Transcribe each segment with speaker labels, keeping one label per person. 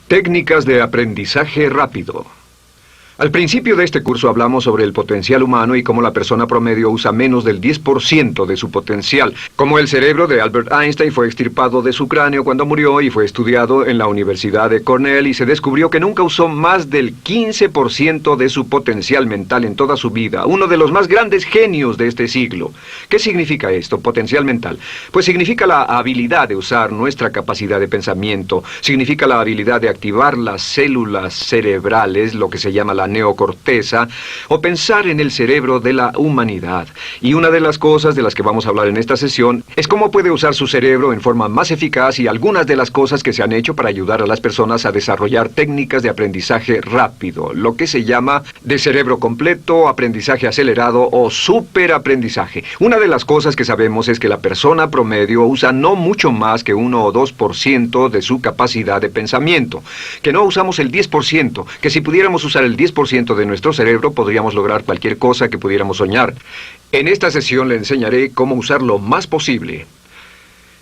Speaker 1: Técnicas de aprendizaje rápido. Al principio de este curso hablamos sobre el potencial humano y cómo la persona promedio usa menos del 10% de su potencial. Como el cerebro de Albert Einstein fue extirpado de su cráneo cuando murió y fue estudiado en la Universidad de Cornell y se descubrió que nunca usó más del 15% de su potencial mental en toda su vida. Uno de los más grandes genios de este siglo. ¿Qué significa esto, potencial mental? Pues significa la habilidad de usar nuestra capacidad de pensamiento. Significa la habilidad de activar las células cerebrales, lo que se llama la neocorteza, o pensar en el cerebro de la humanidad. Y una de las cosas de las que vamos a hablar en esta sesión es cómo puede usar su cerebro en forma más eficaz y algunas de las cosas que se han hecho para ayudar a las personas a desarrollar técnicas de aprendizaje rápido, lo que se llama de cerebro completo, aprendizaje acelerado o superaprendizaje. Una de las cosas que sabemos es que la persona promedio usa no mucho más que 1 o 2% de su capacidad de pensamiento, que no usamos el 10%, que si pudiéramos usar el 10% de nuestro cerebro podríamos lograr cualquier cosa que pudiéramos soñar. En esta sesión le enseñaré cómo usar lo más posible.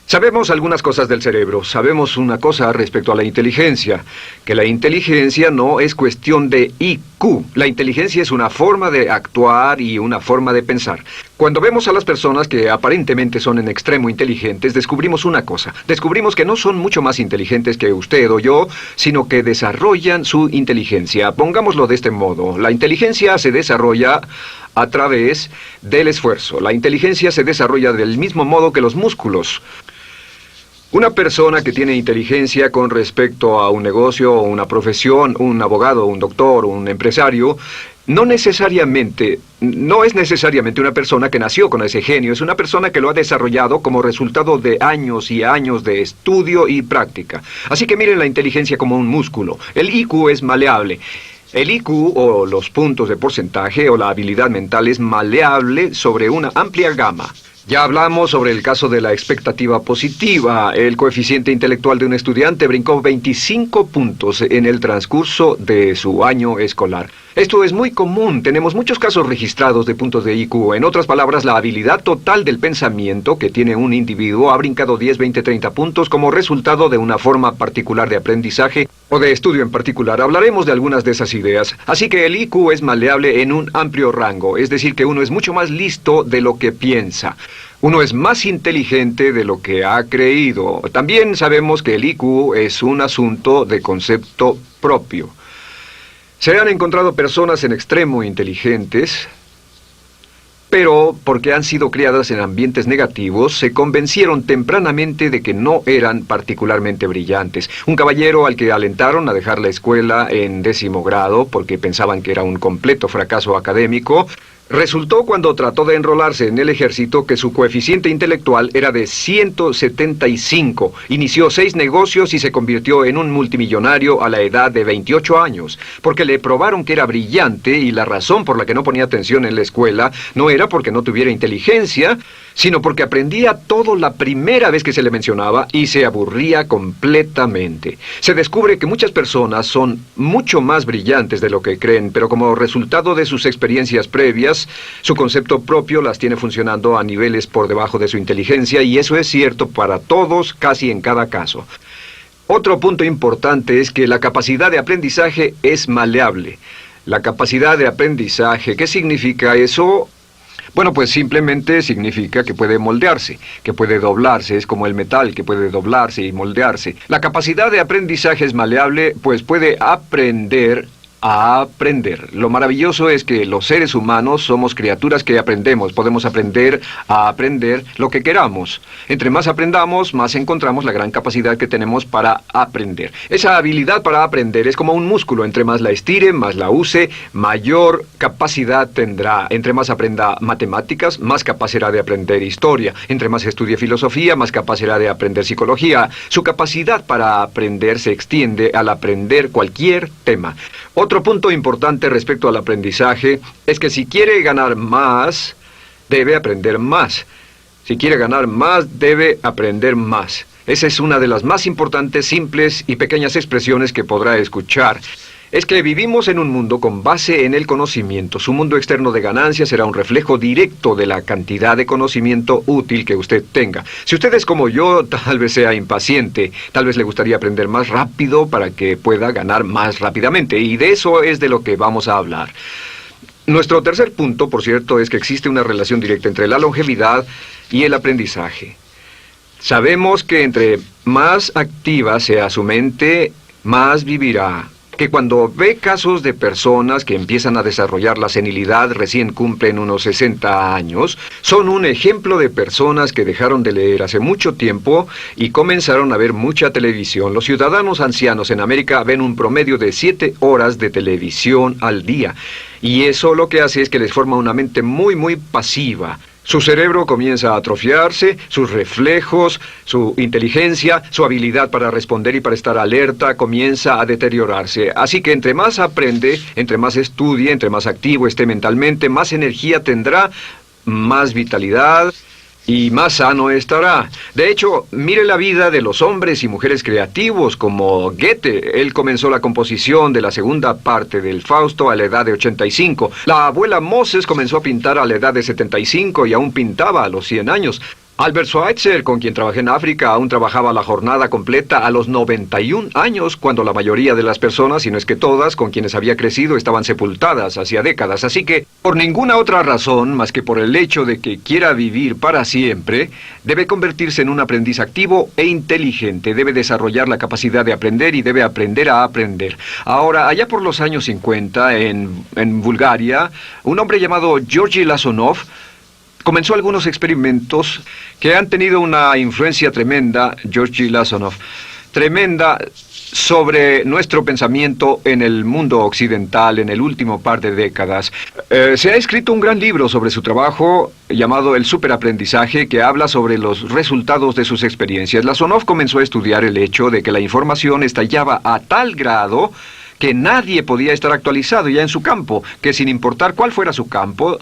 Speaker 1: Sabemos algunas cosas del cerebro. Sabemos una cosa respecto a la inteligencia, que la inteligencia no es cuestión de IQ. La inteligencia es una forma de actuar y una forma de pensar. Cuando vemos a las personas que aparentemente son en extremo inteligentes, descubrimos una cosa. Descubrimos que no son mucho más inteligentes que usted o yo, sino que desarrollan su inteligencia. Pongámoslo de este modo. La inteligencia se desarrolla a través del esfuerzo. La inteligencia se desarrolla del mismo modo que los músculos. Una persona que tiene inteligencia con respecto a un negocio o una profesión, un abogado, un doctor, un empresario, no es necesariamente una persona que nació con ese genio, es una persona que lo ha desarrollado como resultado de años y años de estudio y práctica. Así que miren la inteligencia como un músculo. El IQ es maleable. El IQ, o los puntos de porcentaje, o la habilidad mental, es maleable sobre una amplia gama. Ya hablamos sobre el caso de la expectativa positiva. El coeficiente intelectual de un estudiante brincó 25 puntos en el transcurso de su año escolar. Esto es muy común. Tenemos muchos casos registrados de puntos de IQ. En otras palabras, la habilidad total del pensamiento que tiene un individuo ha brincado 10, 20, 30 puntos como resultado de una forma particular de aprendizaje o de estudio en particular. Hablaremos de algunas de esas ideas. Así que el IQ es maleable en un amplio rango, es decir, que uno es mucho más listo de lo que piensa. Uno es más inteligente de lo que ha creído. También sabemos que el IQ es un asunto de concepto propio. Se han encontrado personas en extremo inteligentes, pero porque han sido criadas en ambientes negativos, se convencieron tempranamente de que no eran particularmente brillantes. Un caballero al que alentaron a dejar la escuela en 10º grado porque pensaban que era un completo fracaso académico, resultó cuando trató de enrolarse en el ejército que su coeficiente intelectual era de 175. Inició 6 negocios y se convirtió en un multimillonario a la edad de 28 años, porque le probaron que era brillante y la razón por la que no ponía atención en la escuela no era porque no tuviera inteligencia, sino porque aprendía todo la primera vez que se le mencionaba y se aburría completamente. Se descubre que muchas personas son mucho más brillantes de lo que creen, pero como resultado de sus experiencias previas, su concepto propio las tiene funcionando a niveles por debajo de su inteligencia, y eso es cierto para todos, casi en cada caso. Otro punto importante es que la capacidad de aprendizaje es maleable. La capacidad de aprendizaje, ¿qué significa eso? Bueno, pues simplemente significa que puede moldearse, que puede doblarse, es como el metal que puede doblarse y moldearse. La capacidad de aprendizaje es maleable, pues puede aprender a aprender. Lo maravilloso es que los seres humanos somos criaturas que aprendemos. Podemos aprender a aprender lo que queramos. Entre más aprendamos, más encontramos la gran capacidad que tenemos para aprender. Esa habilidad para aprender es como un músculo. Entre más la estire, más la use, mayor capacidad tendrá. Entre más aprenda matemáticas, más capaz será de aprender historia. Entre más estudie filosofía, más capaz será de aprender psicología. Su capacidad para aprender se extiende al aprender cualquier tema. Otro punto importante respecto al aprendizaje es que si quiere ganar más, debe aprender más. Si quiere ganar más, debe aprender más. Esa es una de las más importantes, simples y pequeñas expresiones que podrá escuchar. es que vivimos en un mundo con base en el conocimiento. Su mundo externo de ganancia será un reflejo directo de la cantidad de conocimiento útil que usted tenga. Si usted es como yo, tal vez sea impaciente, tal vez le gustaría aprender más rápido para que pueda ganar más rápidamente, y de eso es de lo que vamos a hablar. Nuestro tercer punto, por cierto, es que existe una relación directa entre la longevidad y el aprendizaje. Sabemos que entre más activa sea su mente, más vivirá. Que cuando ve casos de personas que empiezan a desarrollar la senilidad recién cumplen unos 60 años, son un ejemplo de personas que dejaron de leer hace mucho tiempo y comenzaron a ver mucha televisión. Los ciudadanos ancianos en América ven un promedio de 7 horas de televisión al día, y eso lo que hace es que les forma una mente muy pasiva. Su cerebro comienza a atrofiarse, sus reflejos, su inteligencia, su habilidad para responder y para estar alerta comienza a deteriorarse. Así que entre más aprende, entre más estudie, entre más activo esté mentalmente, más energía tendrá, más vitalidad y más sano estará. De hecho, mire la vida de los hombres y mujeres creativos como Goethe. Él comenzó la composición de la segunda parte del Fausto a la edad de 85. La abuela Moses comenzó a pintar a la edad de 75 y aún pintaba a los 100 años. Albert Schweitzer, con quien trabajé en África, aún trabajaba la jornada completa a los 91 años, cuando la mayoría de las personas, si no es que todas, con quienes había crecido, estaban sepultadas hacía décadas. Así que, por ninguna otra razón, más que por el hecho de que quiera vivir para siempre, debe convertirse en un aprendiz activo e inteligente. Debe desarrollar la capacidad de aprender y debe aprender a aprender. Ahora, allá por los años 50, en Bulgaria, un hombre llamado Georgy Lasonov comenzó algunos experimentos que han tenido una influencia tremenda, Georgy Lasonov, tremenda sobre nuestro pensamiento en el mundo occidental en el último par de décadas. Se ha escrito un gran libro sobre su trabajo llamado El Superaprendizaje, que habla sobre los resultados de sus experiencias. Lasonov comenzó a estudiar el hecho de que la información estallaba a tal grado que nadie podía estar actualizado ya en su campo, que sin importar cuál fuera su campo,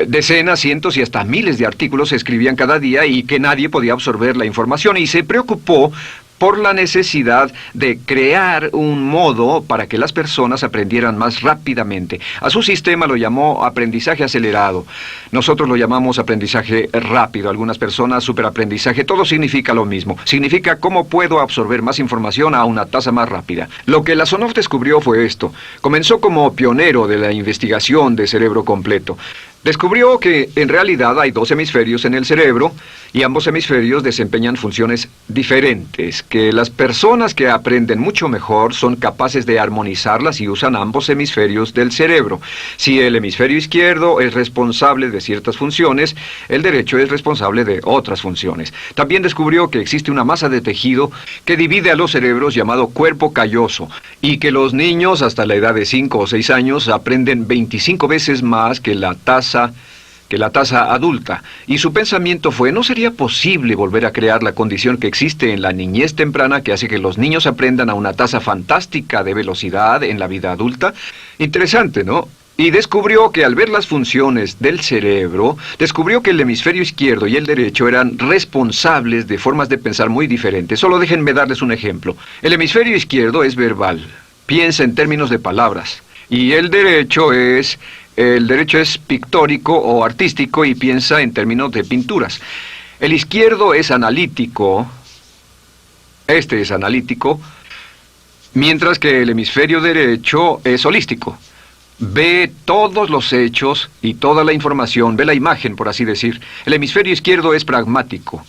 Speaker 1: decenas, cientos y hasta miles de artículos se escribían cada día y que nadie podía absorber la información, y se preocupó por la necesidad de crear un modo para que las personas aprendieran más rápidamente. A su sistema lo llamó aprendizaje acelerado. Nosotros lo llamamos aprendizaje rápido. Algunas personas superaprendizaje. Todo significa lo mismo. Significa cómo puedo absorber más información a una tasa más rápida. Lo que Lasonov descubrió fue esto. Comenzó como pionero de la investigación de cerebro completo. Descubrió que en realidad hay 2 hemisferios en el cerebro y ambos hemisferios desempeñan funciones diferentes, que las personas que aprenden mucho mejor son capaces de armonizarlas y usan ambos hemisferios del cerebro. Si el hemisferio izquierdo es responsable de ciertas funciones, el derecho es responsable de otras funciones. También descubrió que existe una masa de tejido que divide a los cerebros llamado cuerpo calloso, y que los niños hasta la edad de 5 o 6 años aprenden 25 veces más que la tasa adulta, y su pensamiento fue: ¿no sería posible volver a crear la condición que existe en la niñez temprana que hace que los niños aprendan a una tasa fantástica de velocidad en la vida adulta? Interesante, ¿no? Y descubrió que al ver las funciones del cerebro, descubrió que el hemisferio izquierdo y el derecho eran responsables de formas de pensar muy diferentes. Solo déjenme darles un ejemplo. El hemisferio izquierdo es verbal, piensa en términos de palabras, y el derecho es pictórico o artístico y piensa en términos de pinturas. El izquierdo es analítico, este es analítico, mientras que el hemisferio derecho es holístico. Ve todos los hechos y toda la información, ve la imagen, por así decir. El hemisferio izquierdo es pragmático,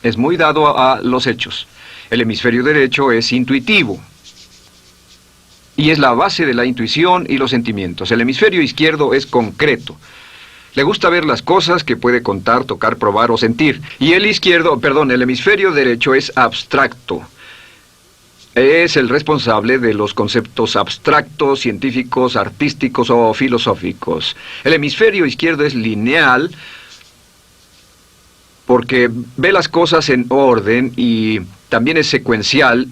Speaker 1: es muy dado a los hechos. El hemisferio derecho es intuitivo, y es la base de la intuición y los sentimientos. El hemisferio izquierdo es concreto. Le gusta ver las cosas que puede contar, tocar, probar o sentir. Y el hemisferio derecho es abstracto. Es el responsable de los conceptos abstractos, científicos, artísticos o filosóficos. El hemisferio izquierdo es lineal porque ve las cosas en orden y también es secuencial.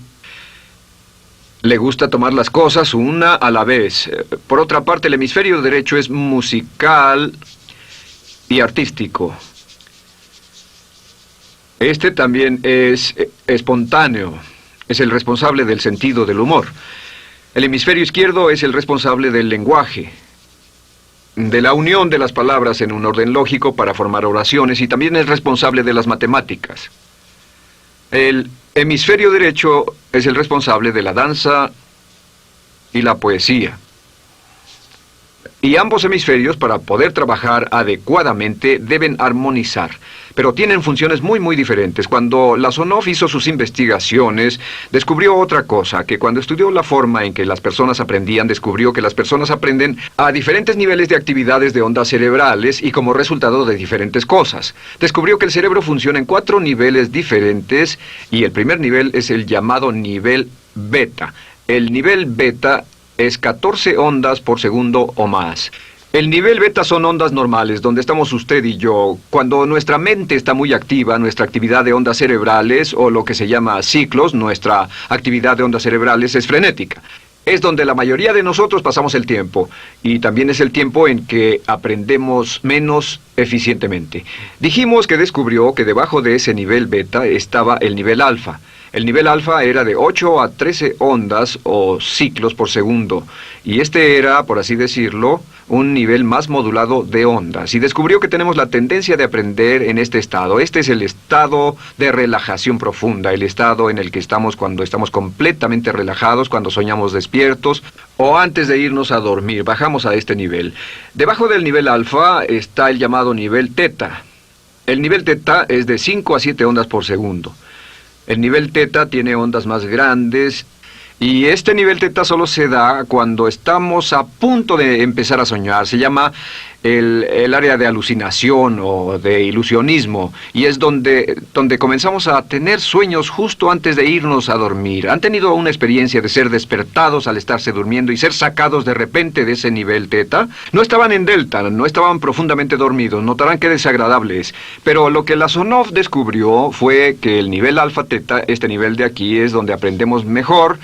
Speaker 1: Le gusta tomar las cosas una a la vez. Por otra parte, el hemisferio derecho es musical y artístico. Este también es espontáneo. Es el responsable del sentido del humor. El hemisferio izquierdo es el responsable del lenguaje, de la unión de las palabras en un orden lógico para formar oraciones, y también es responsable de las matemáticas. El hemisferio derecho es el responsable de la danza y la poesía. Y ambos hemisferios, para poder trabajar adecuadamente, deben armonizar. Pero tienen funciones muy diferentes. Cuando Lasonov hizo sus investigaciones, descubrió otra cosa, que cuando estudió la forma en que las personas aprendían, descubrió que las personas aprenden a diferentes niveles de actividades de ondas cerebrales y como resultado de diferentes cosas. Descubrió que el cerebro funciona en 4 niveles diferentes, y el primer nivel es el llamado nivel beta. El nivel beta es 14 ondas por segundo o más. El nivel beta son ondas normales, donde estamos usted y yo. Cuando nuestra mente está muy activa, nuestra actividad de ondas cerebrales, o lo que se llama ciclos, nuestra actividad de ondas cerebrales es frenética. Es donde la mayoría de nosotros pasamos el tiempo, y también es el tiempo en que aprendemos menos eficientemente. Dijimos que descubrió que debajo de ese nivel beta estaba el nivel alfa. El nivel alfa era de 8 a 13 ondas o ciclos por segundo, y este era, por así decirlo, un nivel más modulado de ondas. Y descubrió que tenemos la tendencia de aprender en este estado. Este es el estado de relajación profunda, el estado en el que estamos cuando estamos completamente relajados, cuando soñamos despiertos, o antes de irnos a dormir. Bajamos a este nivel. Debajo del nivel alfa está el llamado nivel teta. El nivel teta es de 5 a 7 ondas por segundo. El nivel teta tiene ondas más grandes, y este nivel teta solo se da cuando estamos a punto de empezar a soñar. Se llama el área de alucinación o de ilusionismo, y es donde comenzamos a tener sueños justo antes de irnos a dormir. ¿Han tenido una experiencia de ser despertados al estarse durmiendo y ser sacados de repente de ese nivel teta? No estaban en delta, no estaban profundamente dormidos. Notarán qué desagradable es. Pero lo que Lasonov descubrió fue que el nivel alfa teta, este nivel de aquí, es donde aprendemos mejor.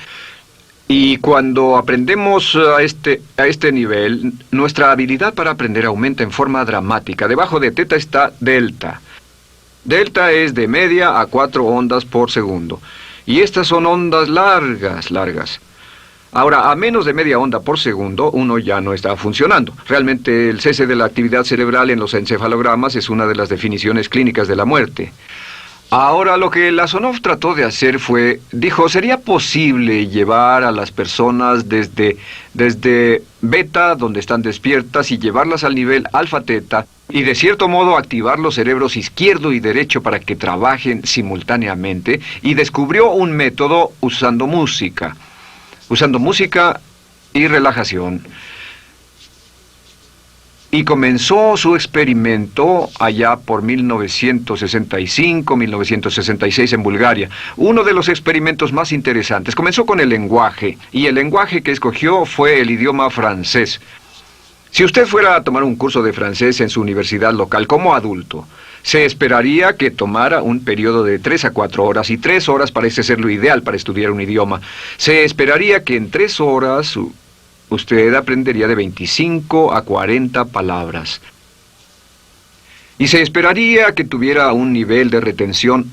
Speaker 1: Y cuando aprendemos a este nivel, nuestra habilidad para aprender aumenta en forma dramática. Debajo de teta está delta. Delta es de media a 4 ondas por segundo. Y estas son ondas largas. Ahora, a menos de media onda por segundo, uno ya no está funcionando. Realmente, el cese de la actividad cerebral en los encefalogramas es una de las definiciones clínicas de la muerte. Ahora, lo que Lasonov trató de hacer fue, dijo, ¿sería posible llevar a las personas desde beta, donde están despiertas, y llevarlas al nivel alfa-teta, y de cierto modo activar los cerebros izquierdo y derecho para que trabajen simultáneamente? Y descubrió un método usando música y relajación. Y comenzó su experimento allá por 1965, 1966 en Bulgaria. Uno de los experimentos más interesantes. Comenzó con el lenguaje, y el lenguaje que escogió fue el idioma francés. Si usted fuera a tomar un curso de francés en su universidad local como adulto, se esperaría que tomara un periodo de 3 a 4 horas, y 3 horas parece ser lo ideal para estudiar un idioma. Se esperaría que en 3 horas usted aprendería de 25 a 40 palabras. Y se esperaría que tuviera un nivel de retención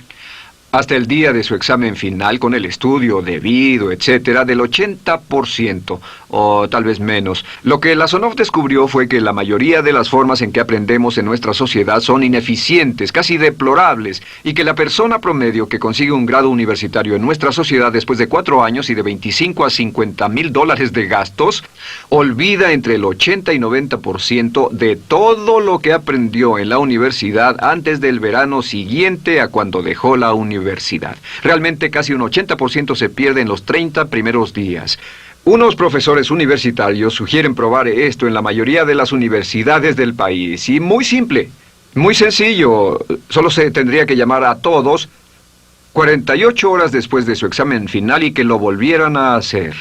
Speaker 1: hasta el día de su examen final, con el estudio debido, etcétera, del 80%, o tal vez menos. Lo que Lasonov descubrió fue que la mayoría de las formas en que aprendemos en nuestra sociedad son ineficientes, casi deplorables, y que la persona promedio que consigue un grado universitario en nuestra sociedad después de 4 años y de 25 a 50 mil dólares de gastos, olvida entre el 80 y 90% de todo lo que aprendió en la universidad antes del verano siguiente a cuando dejó la universidad. Realmente casi un 80% se pierde en los 30 primeros días. Unos profesores universitarios sugieren probar esto en la mayoría de las universidades del país. Y muy simple, muy sencillo. Solo se tendría que llamar a todos 48 horas después de su examen final y que lo volvieran a hacer.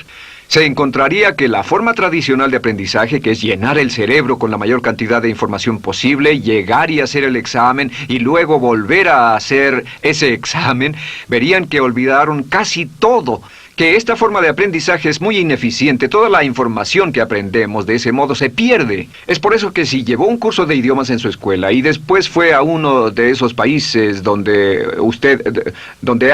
Speaker 1: Se encontraría que la forma tradicional de aprendizaje, que es llenar el cerebro con la mayor cantidad de información posible, llegar y hacer el examen y luego volver a hacer ese examen, verían que olvidaron casi todo. que esta forma de aprendizaje es muy ineficiente. Toda la información que aprendemos de ese modo se pierde. Es por eso que si llevó un curso de idiomas en su escuela y después fue a uno de esos países donde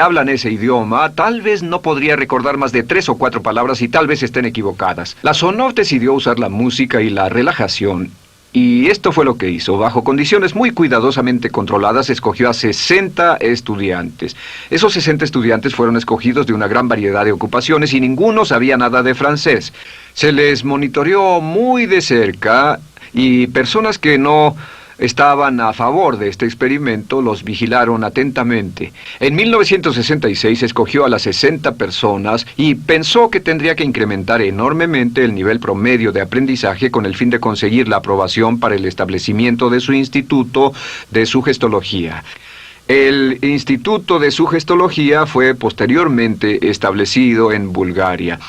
Speaker 1: hablan ese idioma, tal vez no podría recordar más de 3 o 4 palabras y tal vez estén equivocadas. La Sonov decidió usar la música y la relajación. Y esto fue lo que hizo. Bajo condiciones muy cuidadosamente controladas, escogió a 60 estudiantes. Esos 60 estudiantes fueron escogidos de una gran variedad de ocupaciones y ninguno sabía nada de francés. Se les monitoreó muy de cerca y personas que no estaban a favor de este experimento los vigilaron atentamente. En 1966 escogió a las 60 personas y pensó que tendría que incrementar enormemente el nivel promedio de aprendizaje con el fin de conseguir la aprobación para el establecimiento de su instituto de sugestología. El Instituto de Sugestología fue posteriormente establecido en Bulgaria.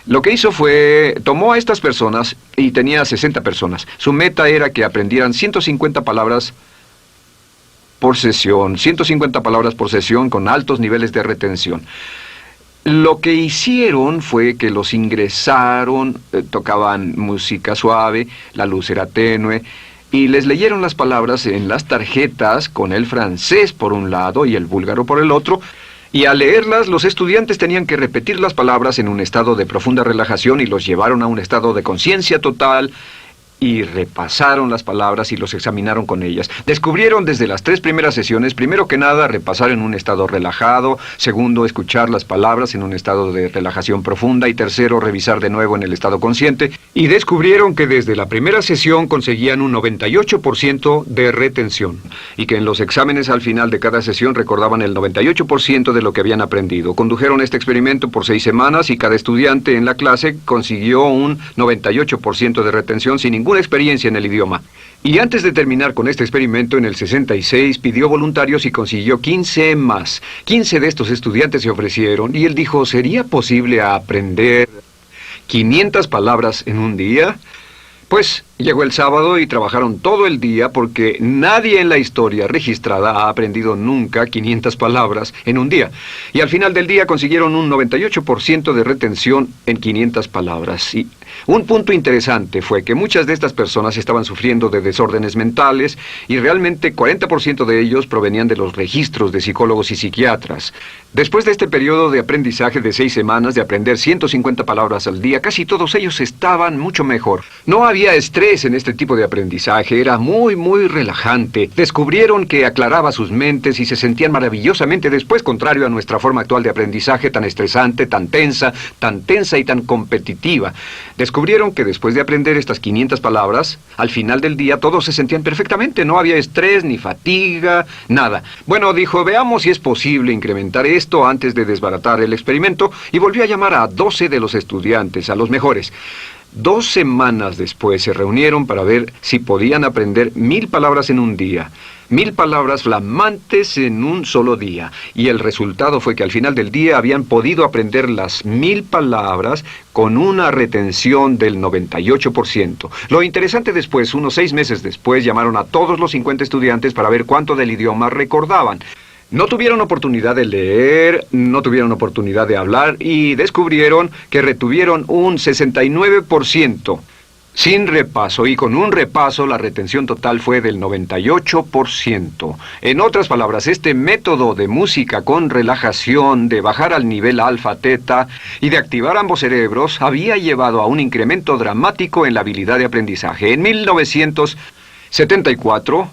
Speaker 1: Lo que hizo fue, tomó a estas personas, y tenía 60 personas. Su meta era que aprendieran 150 palabras por sesión, 150 palabras por sesión con altos niveles de retención. Lo que hicieron fue que los ingresaron, tocaban música suave, la luz era tenue, y les leyeron las palabras en las tarjetas con el francés por un lado y el búlgaro por el otro. Y al leerlas, los estudiantes tenían que repetir las palabras en un estado de profunda relajación y los llevaron a un estado de conciencia total y repasaron las palabras y los examinaron con ellas. Descubrieron desde las 3 primeras sesiones, primero que nada, repasar en un estado relajado, segundo, escuchar las palabras en un estado de relajación profunda y tercero, revisar de nuevo en el estado consciente. Y descubrieron que desde la primera sesión conseguían un 98% de retención y que en los exámenes al final de cada sesión recordaban el 98% de lo que habían aprendido. Condujeron este experimento por 6 semanas y cada estudiante en la clase consiguió un 98% de retención sin ninguna experiencia en el idioma. Y antes de terminar con este experimento, en el 66 pidió voluntarios y consiguió 15 más. 15 de estos estudiantes se ofrecieron y él dijo, ¿sería posible aprender 500 palabras en un día? Pues llegó el sábado y trabajaron todo el día porque nadie en la historia registrada ha aprendido nunca 500 palabras en un día. Y al final del día consiguieron un 98% de retención en 500 palabras. Y un punto interesante fue que muchas de estas personas estaban sufriendo de desórdenes mentales y realmente 40% de ellos provenían de los registros de psicólogos y psiquiatras. Después de este periodo de aprendizaje de 6 semanas, de aprender 150 palabras al día, casi todos ellos estaban mucho mejor. No había estrés en este tipo de aprendizaje, era muy relajante. Descubrieron que aclaraba sus mentes y se sentían maravillosamente después, contrario a nuestra forma actual de aprendizaje tan estresante, tan tensa y tan competitiva. Descubrieron que después de aprender estas 500 palabras, al final del día todos se sentían perfectamente, no había estrés ni fatiga, nada. Bueno, dijo, veamos si es posible incrementar esto antes de desbaratar el experimento, y volvió a llamar a 12 de los estudiantes, a los mejores. 2 semanas después se reunieron para ver si podían aprender 1000 palabras en un día. 1000 palabras flamantes en un solo día. Y el resultado fue que al final del día habían podido aprender las 1000 palabras con una retención del 98%. Lo interesante después, unos 6 meses después, llamaron a todos los 50 estudiantes para ver cuánto del idioma recordaban. No tuvieron oportunidad de leer, no tuvieron oportunidad de hablar y descubrieron que retuvieron un 69%. Sin repaso, y con un repaso la retención total fue del 98%. En otras palabras, este método de música con relajación, de bajar al nivel alfa-teta y de activar ambos cerebros, había llevado a un incremento dramático en la habilidad de aprendizaje. En 1974...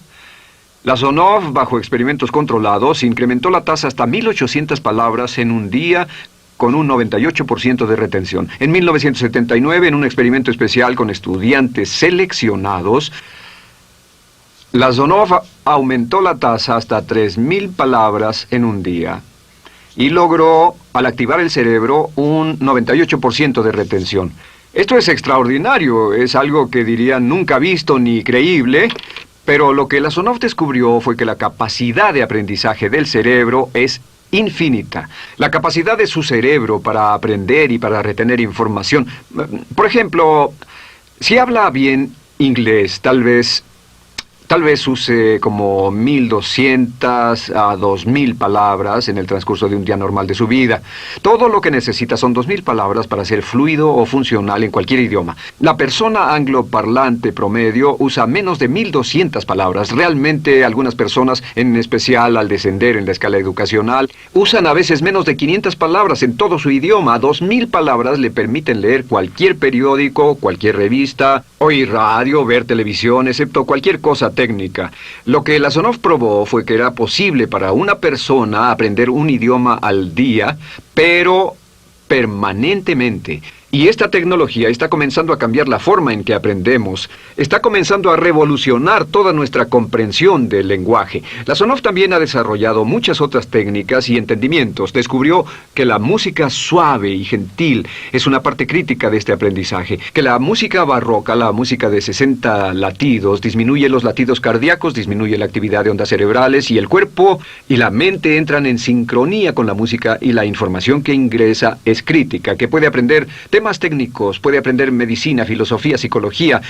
Speaker 1: la Sonov, bajo experimentos controlados, incrementó la tasa hasta 1800 palabras en un día con un 98% de retención. En 1979, en un experimento especial con estudiantes seleccionados, la Sonov aumentó la tasa hasta 3000 palabras en un día y logró, al activar el cerebro, un 98% de retención. Esto es extraordinario, es algo que dirían nunca visto ni creíble. Pero lo que la Sonov descubrió fue que la capacidad de aprendizaje del cerebro es infinita. La capacidad de su cerebro para aprender y para retener información. Por ejemplo, si habla bien inglés, tal vez Tal vez use como 1.200 a 2.000 palabras en el transcurso de un día normal de su vida. Todo lo que necesita son 2.000 palabras para ser fluido o funcional en cualquier idioma. La persona angloparlante promedio usa menos de 1.200 palabras. Realmente algunas personas, en especial al descender en la escala educacional, usan a veces menos de 500 palabras en todo su idioma. 2.000 palabras le permiten leer cualquier periódico, cualquier revista, oír radio, ver televisión, excepto cualquier cosa técnica. Lo que Lazarov probó fue que era posible para una persona aprender un idioma al día, pero permanentemente. Y esta tecnología está comenzando a cambiar la forma en que aprendemos. Está comenzando a revolucionar toda nuestra comprensión del lenguaje. Lazarov también ha desarrollado muchas otras técnicas y entendimientos. Descubrió que la música suave y gentil es una parte crítica de este aprendizaje. Que la música barroca, la música de 60 latidos, disminuye los latidos cardíacos, disminuye la actividad de ondas cerebrales y el cuerpo y la mente entran en sincronía con la música y la información que ingresa es crítica, que puede aprender temas técnicos, puede aprender medicina, filosofía, psicología.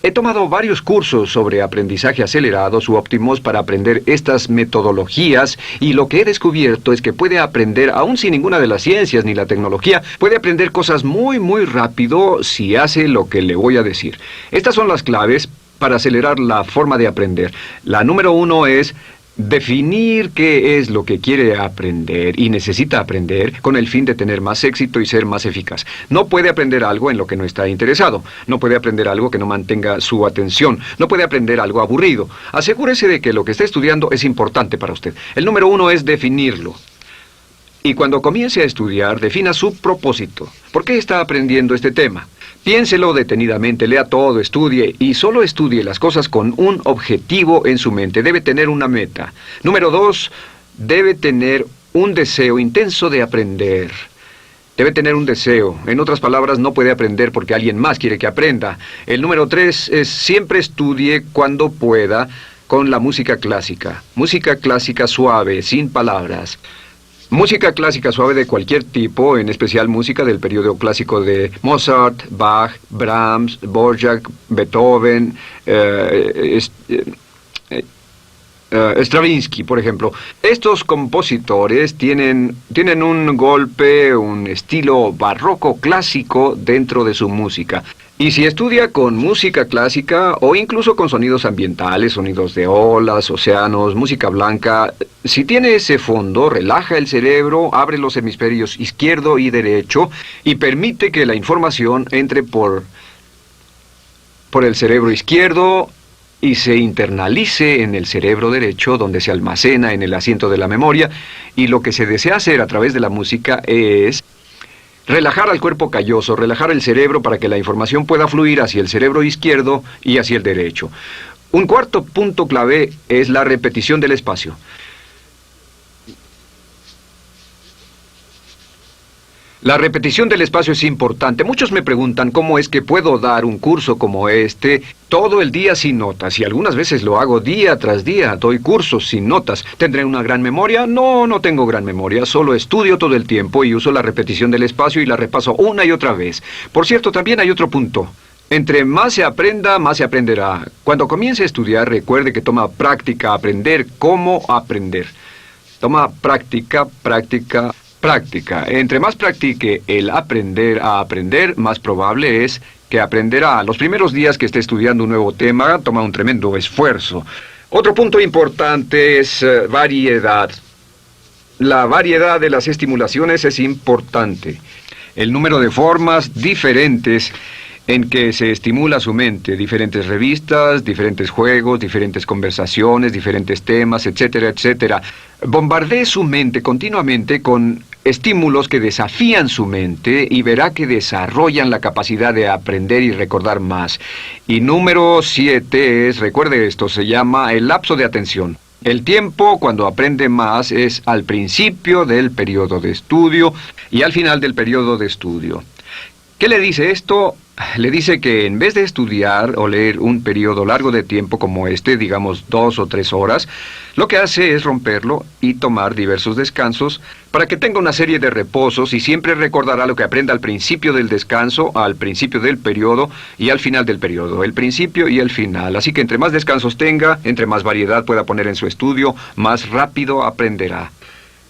Speaker 1: He tomado varios cursos sobre aprendizaje acelerado, u Optimus, para aprender estas metodologías, y lo que he descubierto es que puede aprender, aún sin ninguna de las ciencias ni la tecnología, puede aprender cosas muy rápido si hace lo que le voy a decir. Estas son las claves para acelerar la forma de aprender. La número 1 es definir qué es lo que quiere aprender y necesita aprender con el fin de tener más éxito y ser más eficaz. No puede aprender algo en lo que no está interesado. No puede aprender algo que no mantenga su atención. No puede aprender algo aburrido. Asegúrese de que lo que está estudiando es importante para usted. El número 1 es definirlo. Y cuando comience a estudiar, defina su propósito. ¿Por qué está aprendiendo este tema? Piénselo detenidamente, lea todo, estudie, y solo estudie las cosas con un objetivo en su mente. Debe tener una meta. Número 2, debe tener un deseo intenso de aprender. Debe tener un deseo. En otras palabras, no puede aprender porque alguien más quiere que aprenda. El número 3 es siempre estudie cuando pueda con la música clásica. Música clásica suave, sin palabras. Música clásica suave de cualquier tipo, en especial música del periodo clásico de Mozart, Bach, Brahms, Dvorak, Beethoven, Stravinsky, por ejemplo. Estos compositores tienen un golpe, un estilo barroco clásico dentro de su música. Y si estudia con música clásica o incluso con sonidos ambientales, sonidos de olas, océanos, música blanca, si tiene ese fondo, relaja el cerebro, abre los hemisferios izquierdo y derecho y permite que la información entre por el cerebro izquierdo y se internalice en el cerebro derecho, donde se almacena en el asiento de la memoria. Y lo que se desea hacer a través de la música es relajar al cuerpo calloso, relajar el cerebro para que la información pueda fluir hacia el cerebro izquierdo y hacia el derecho. Un cuarto punto clave es la repetición del espacio. La repetición del espacio es importante. Muchos me preguntan cómo es que puedo dar un curso como este todo el día sin notas, y algunas veces lo hago día tras día, doy cursos sin notas. ¿Tendré una gran memoria? No, no tengo gran memoria, solo estudio todo el tiempo y uso la repetición del espacio y la repaso una y otra vez. Por cierto, también hay otro punto. Entre más se aprenda, más se aprenderá. Cuando comience a estudiar, recuerde que toma práctica aprender cómo aprender. Toma práctica. Entre más practique el aprender a aprender, más probable es que aprenderá. Los primeros días que esté estudiando un nuevo tema, toma un tremendo esfuerzo. Otro punto importante es variedad. La variedad de las estimulaciones es importante. El número de formas diferentes en que se estimula su mente, diferentes revistas, diferentes juegos, diferentes conversaciones, diferentes temas, etcétera, etcétera. Bombardee su mente continuamente con estímulos que desafían su mente y verá que desarrollan la capacidad de aprender y recordar más. Y número 7 es, recuerde esto, se llama el lapso de atención. El tiempo, cuando aprende más, es al principio del periodo de estudio y al final del periodo de estudio. ¿Qué le dice esto? Le dice que en vez de estudiar o leer un periodo largo de tiempo como este, digamos 2 o 3 horas, Lo que hace es romperlo y tomar diversos descansos para que tenga una serie de reposos y siempre recordará lo que aprenda al principio del descanso, al principio del periodo y al final del periodo, el principio y el final. Así que entre más descansos tenga, entre más variedad pueda poner en su estudio, más rápido aprenderá.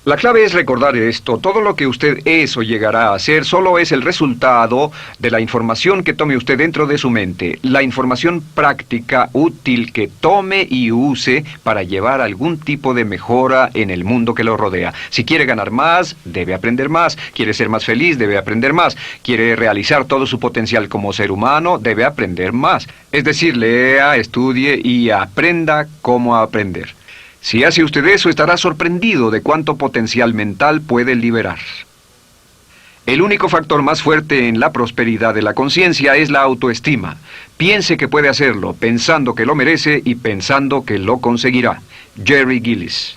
Speaker 1: La clave es recordar esto: todo lo que usted es o llegará a hacer solo es el resultado de la información que tome usted dentro de su mente, la información práctica, útil que tome y use para llevar algún tipo de mejora en el mundo que lo rodea. Si quiere ganar más, debe aprender más. Quiere ser más feliz, debe aprender más. Quiere realizar todo su potencial como ser humano, debe aprender más. Es decir, lea, estudie y aprenda cómo aprender. Si hace usted eso, estará sorprendido de cuánto potencial mental puede liberar. El único factor más fuerte en la prosperidad de la conciencia es la autoestima. Piense que puede hacerlo, pensando que lo merece y pensando que lo conseguirá. Jerry Gillis.